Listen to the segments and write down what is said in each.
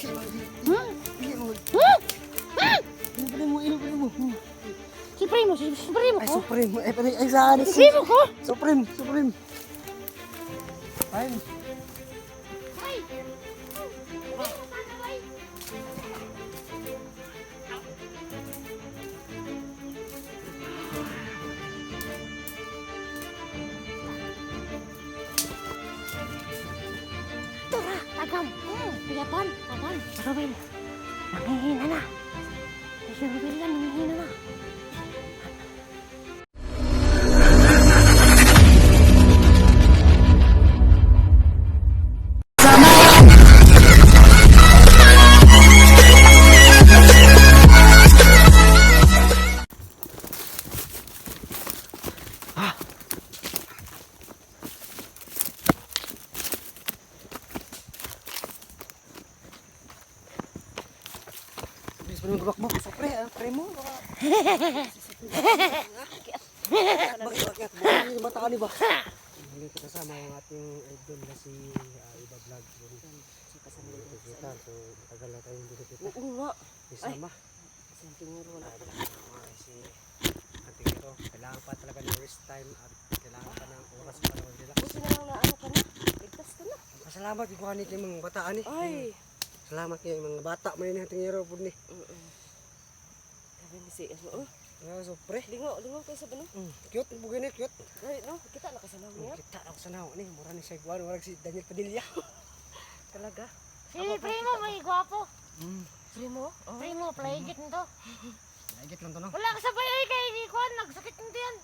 Si Primo Ay, ko. Supreme. Ay, saan? Si Primo ko. Supreme. Ay. Ay. Tara, tagam. Piyapan, tagam. Robin, nanghihina na. Si Robin yan, nanghihina na. Sebelum gebak-gebak, Supre, Primo. Bakit? Ini bataan ni ba? Dito kasama ang ating idol na si Iba Vlog. Kasama dito kita. So, tagal na tayong dito kita. Oo nga. Isama. Si Antingero wala pala. Si Antingero. Kailangan pa talaga ng rest time at kailangan pa ng oras para mag-relax. Buti na lang na ano ka na. Ligtas ka na. Pasalamat ko kanit yung mga bataan ni. Ay. Salamat kayo mga bata mo yun Antingero po ni. Sabi ni si ano. Supre. Lingo kayo sa bano. Cute, bugay ni cute. Ay, no, kita nakasanaw niya. Kita ako sa naw ni. Mura ni siya iguan. Warag si Daniel Padilla. Talaga. Si Primo may gwapo. Primo? Primo, playgit nito. Naigit lang to no? Wala ka sabay ay kay Kuan, nagsakit nito yan.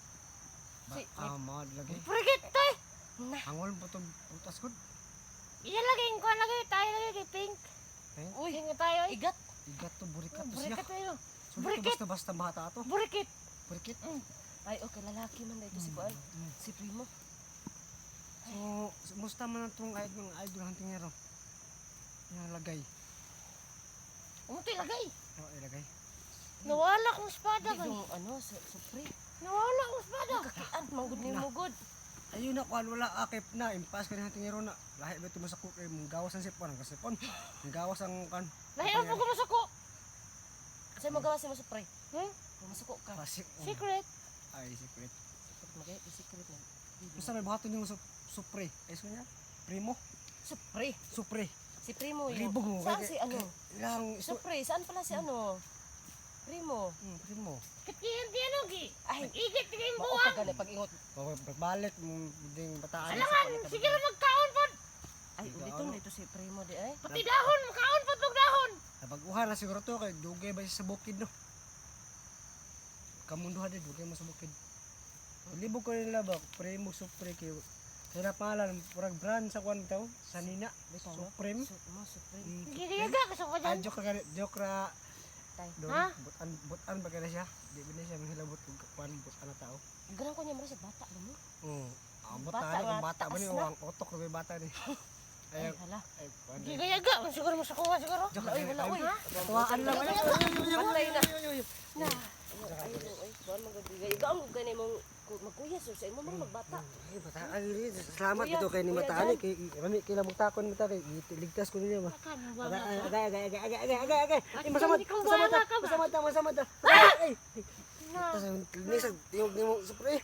Mahal lagi. Prigit to eh. Angol po ito putas ko. Iyan lagi yung Kuan lagi, tayo lagi kay Pink. Uy, hinga tayo eh. Igat. Igat to, burikat to siya. Burikat tayo. So dito basta bata to. Burikit. Burikit? Ay, okay, lalaki man dito si Kuan. Si Primo. So, musta man itong mga idol Antingero? Yung lagay. Umuti lagay. Oo, ilagay. Nawala kong espada ba? Yung ano, supre. Nawala kong espada. Kakian, manggod ni mugod. Ayun na, wala akip na. Impas ka ni Antingero na. Lahi ba ito masakot kayo? Manggawas ang sipon. Ang kasipon. Manggawas ang kan. Lahi ang pag masako. Kasi magawa si masupre. Masako ka. Secret. Ay, secret. Secret na. Basta may buhaton yung supre. Ay, so niya? Primo? Supre. Supre. Si Primo yun. Libog mo. Saan si ano? Ilang Supre. Saan pala si ano? Primo. Primo. Katiyan diyan o gi. Ay, igit tingin yung Oo, buwan. pag ingot. Pagbalik, ding bataan. Alangan, sige na magkaon po. Ay, Dito, dito si Primo di ay. Pati dahon, magkaon po itong dahon. Napag-uhan na siguro to kay dugay ba siya sa bukid no. Kamunduhan din dugay mo sa bukid. Libog ko nila ba Primo Supre kay sila pangalan purag brand sa kwan taw sa Nina Supreme. Sige ga kasi ko Ay diyan. joke ra. Ha? Butan ba kana siya? Di ba siya mahilabot og kwan butan na tao. Gran ko niya mo sa bata mo. Ang bata ba ni ang otok ra bata ni. Ay, hala. Sige ga, siguro mo sa kuha siguro. Ay, wala oy ha. Tuwaan lang. Panlay na. Na. Ay, kuan magbiga. Iga ang ganay mong magkuya so sa imo mga magbata. Ay, bata ay salamat dito kay ni Mataani kay rami kay lamog takon mata kay ligtas ko niya ba. Agay. Masamad. Ay. Nisag tiyog nimo supre.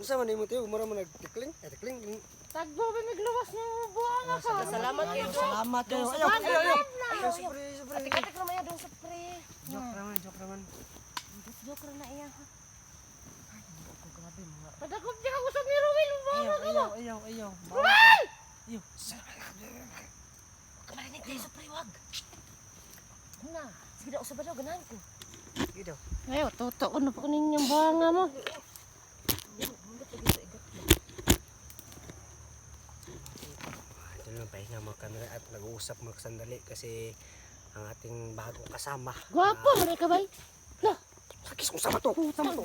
Unsa man nimo tiyo mura man nagtikling? Tikling. Tagbo ba nagluwas ng buwan ako. Salamat kayo. Salamat kayo. Ayo. Supre. Atik-atik naman yan doon sa pre. Joke raman. Joke ra na iya. Ay, ako grabe mga. Padagog di ka usap ni Ruel. Ayaw. Ruel! Ayaw. Kamarinig tayo sa pre, wag. Na, sige na usap daw ganahan ko. Sige daw. Ayo, totoo na po ninyong banga mo. Ito lang pahinga mga kamera at nag-uusap mga sandali kasi ang ating bagong kasama. Gwapo, maray ka ba? Lah, Sakis kung sama to. Sama to.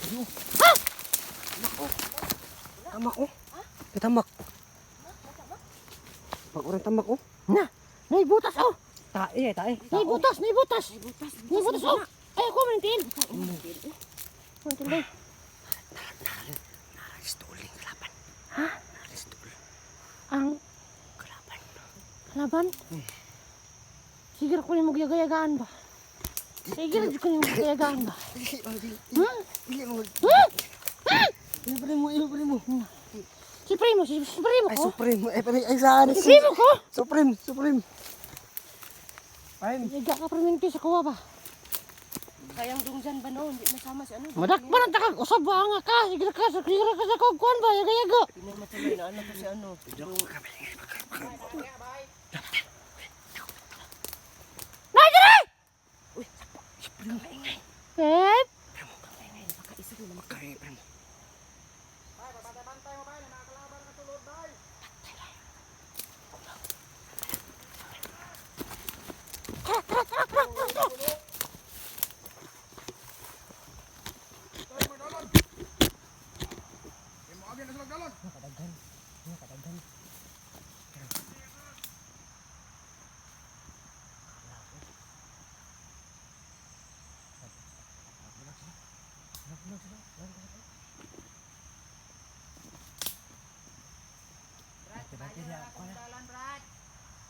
Ano? Ha? Tamak oh. Tamak. Pag orang tamak oh. Na, naibutas oh. Tae. Naibutas oh. Ay, ako manintin. Manintin ba? Stoling laban. laban. Sige ko yung magyagayagaan ba? Sige ko yung magyagayagaan ba? Iyo primo. Si Primo Ay, ko. Supreme. Ay, saan? Si Primo ko. Supreme. Ay, Yaga ka perminti sa kuwa ba? Kayang dungjan ba no? Hindi nasama si ano? Madak pa ng takag. Usab ba nga ka? Sige ka sa kuwan ba? Yaga-yaga. Pinay matuloy na anak ko si ano. Nadire! Uy, Primo. Eh? Makaisa rin naman. kaya primo.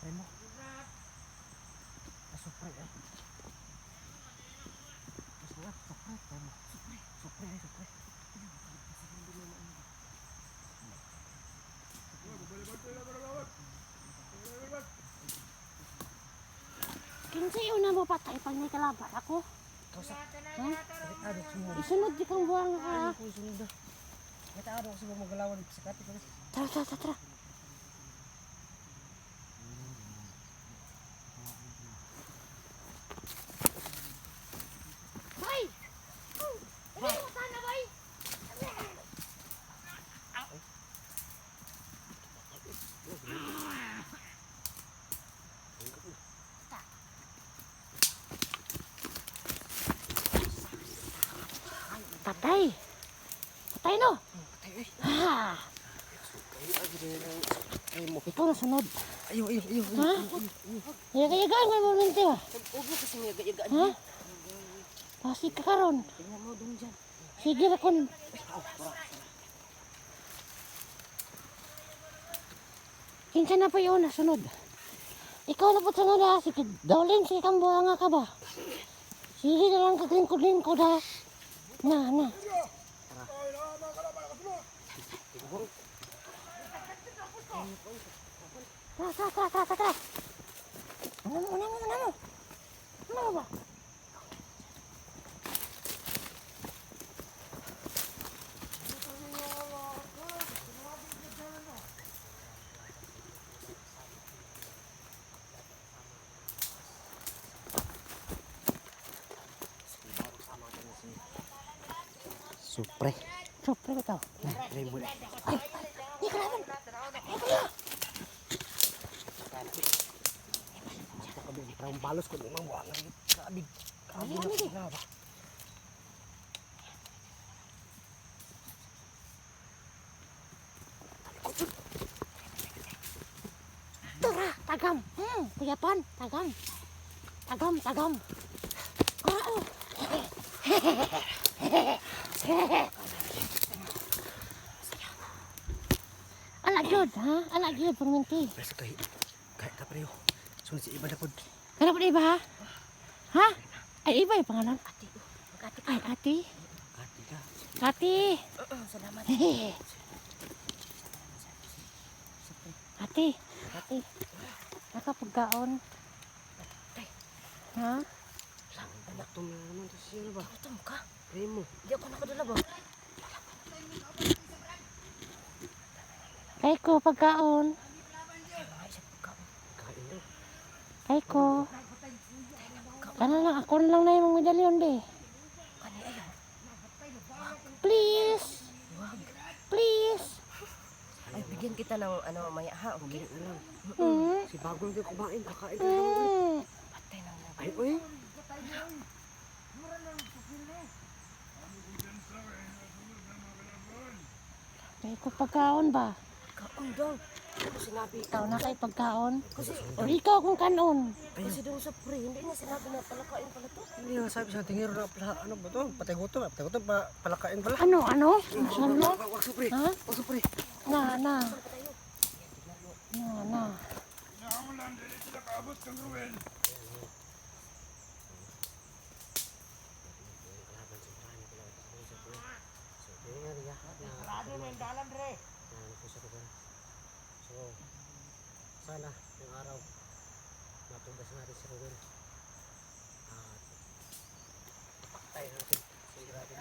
Primo. Supre. Kinsay una mo patay pag may kalaban ako? Ha? Ada semua. Isunod di kang buwang ka. Aku sudah. Kita ada semua magalawan sa kati ko. Tara. Boy! Hindi mo sana, boy! Patay no? Ha! Primo. Ikaw na sunod. Ayo. Ha? Yaga-yagaan mo momento. Ubo kasi may yagaan. Ha? Pasi ka karon. Tingnan mo dungjan. Sige ra kon. Kinsa na pa yun, sunod. Ikaw na po sunod ha. Sige, dawlin sige kang buhanga ka ba? Sige na lang kaglingkod-lingkod ha. Na. Tara. Ano mo? Ano ba? Supre. Supre ba tao? Primo. Di ka laban. Parang balos ko lumang wala. Kabig. Ano di? Tara, tagam. Kuyapan, tagam. Tagam. Oh. Anak jud perminti. Basta kahit ka pareho. Sunod si iba na po. Kenapa iba ha? Ha? Ay iba yung pangalan. Ati. Ay ati. Ati ka. Ati. Salamat. Ati. Nakapagkaon. Ha? Anak to naman to siya ba? Gutom ka? Primo. Hindi ako nakadala ba? Kay ko pagkaon. Ay, sa pagkaon. Kain daw. Kay ko. Ano lang, ako lang na yung medalyon be. Kani ayaw. Please. Ay, bigyan kita ng ano mamaya ha. Okay. Lang. Hmm. Si bagong di kumain. Kakain ka. Patay lang na. Ay, uy. Kay ko pagkaon ba? Kaon daw. Ako sinabi. Ikaw na kay pagkaon. Kasi, O ikaw kung kanon. kasi doon sa pre, hindi niya sinabi na palakain pala to. Hindi nga sabi sa tingiro na pala, ano ba to? Patay gutom. Palakain pala. Ano? Saan mo? Wag supre. Ha? Wag supre. Na. So, sana yung araw matugas natin si Ruel at paktay natin sigurado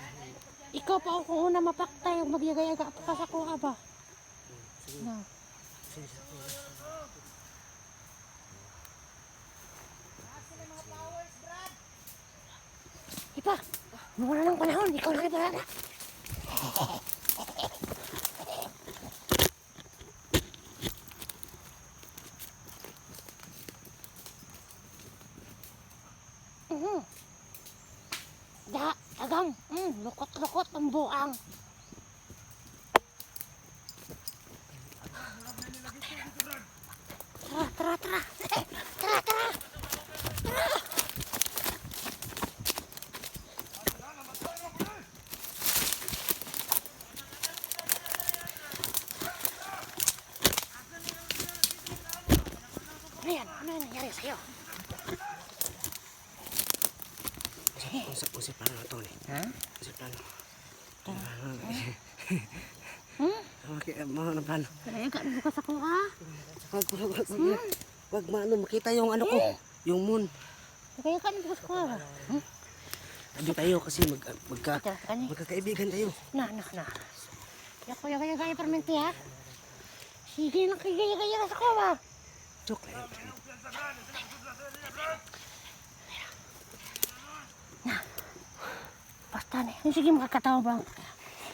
Ikaw pa kung una mapaktay, magyagayaga pa ka sa kuha ba? sige Na. sige Ipa, mawala ng panahon, ikaw na rin na. Agam, lukot-lukot ang buang. Tara. Tara. Ano yan nangyari sa'yo? Usap plano na to ni Ha? usap plano mga plano Kaya ka na sa kuha. wag maano makita yung ano ko yung moon Kaya ka na sa kuha. tabi tayo kasi Tara, kani. magkakaibigan tayo Na. Gaya permenti ha. Sige lang kaya sa kuha. joke lang Basta na. Sige makakatawa ba?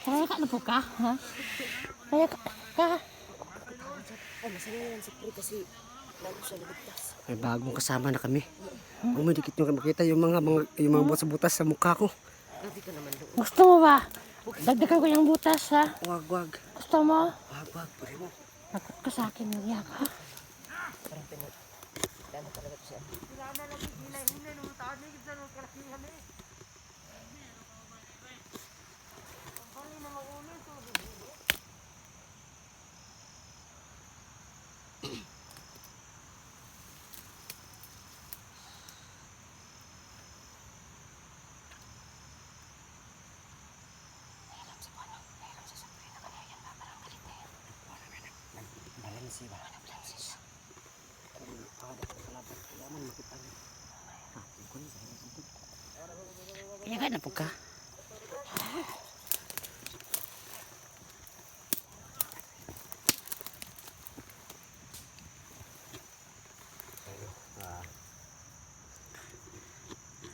Kaya ka na po ka, ha? Kaya ka. Masaya yan si Pri kasi lalo siya naligtas. may bagong kasama na kami umidikit nyo makita yung mga butas-butas sa mukha ko Grabe ka naman doon. Gusto mo ba? Dagdagan ko yung butas, ha? wag Gusto mo? pwede mo Nagkot ka sa akin yung yak, ha? Parang dami talaga to siya. balansi ba Kaya ka na po ka.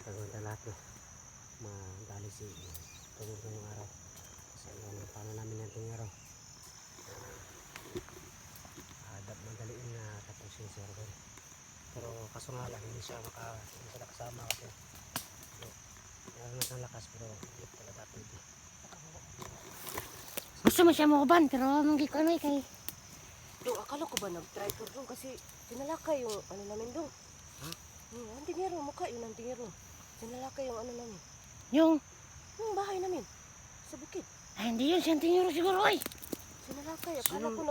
Tagawin lahat no madali si tugod ngayong araw kasi yung paano namin yung tingin araw madaliin na tapos yung server pero kaso nga lang hindi siya nakasama kasi meron ng lakas pero hindi talaga pwede Gusto mo siya makuban, pero manggi ko ano kay. Doon, akala ko ba nag-try tour doon kasi sinalakay yung ano namin doon. Ha? Ang tingero, mukha yun ang tingero. Sinalakay yung ano namin. Yung, Bahay namin. Sa bukid. hindi yun, siyang tinguro siguro, ay. Sinalakay, akala ko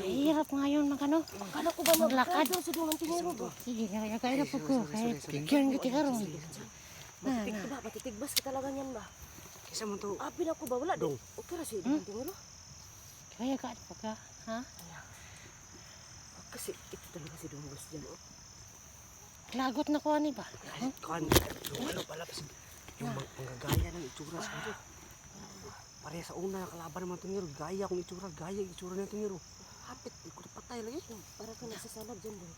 Hirap nga yun, magano. akala ko ba Maglakad. nag-try doon sa doon ang tingero ba? Sige, kaya na po ko. Kahit bigyan kita karon. Matitigbas ka talaga niyan ba? kisa mo to Abi na ko ba? Wala Dong. doon. Okay ra siya doon ang tingero. Kaya ka po ka, ha? Kasi ito talaga si Dong Gus dyan. Oh. Lagot na ko ani ba? kan yung ano pala yung manggagaya ng itsura sa ito pareha sa una nakalaban naman tingiro gaya kong itsura ng tingiro hapit ko na patay lagi Para ka nagsasalab dyan doon.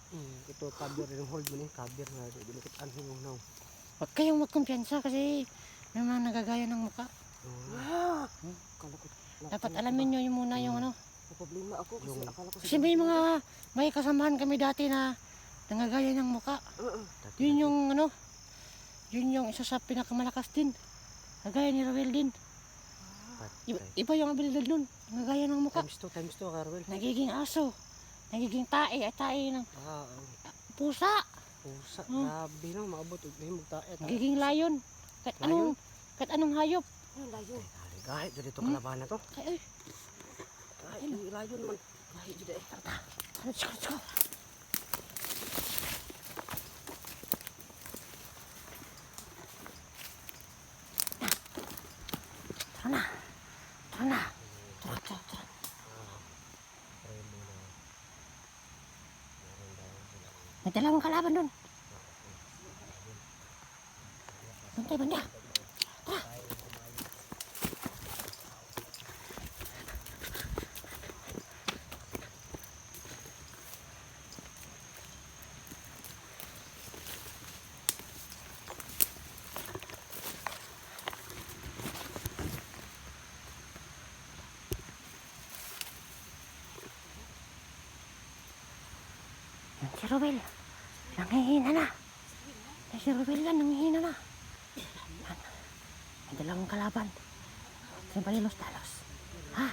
ito cover yung hold mo ni cover na dinikitan yung now Huwag kayong magkumpiyansa kasi may mga nagagaya ng muka. Akala ko. Dapat alamin nyo yung muna yung ano. May problema ako kasi akala ko Kasi may kasamahan kami dati na nangagaya ng muka. Yun yung ano, yun yung isa sa pinakamalakas din. Nagaya ni Roel din. Iba yung abilidad nun. Nagagaya ng muka. times 2 Carwell Nagiging aso. Nagiging tae ng pusa. pusa grabe no maabot ug himog taet Nagiging layon. Kahit anong hayop. Ano layo? kahit dito kalaban na to Ay, kahit layon man Kahit dyan eh. let's go. May dalawang kalaban doon. Bantay, banda. Tara. Yan si Ruel. Nanghihina na. Yan si Ruel yan, nanghihina na. Yan. May dalawang kalaban. Siyempre los talos. Ha?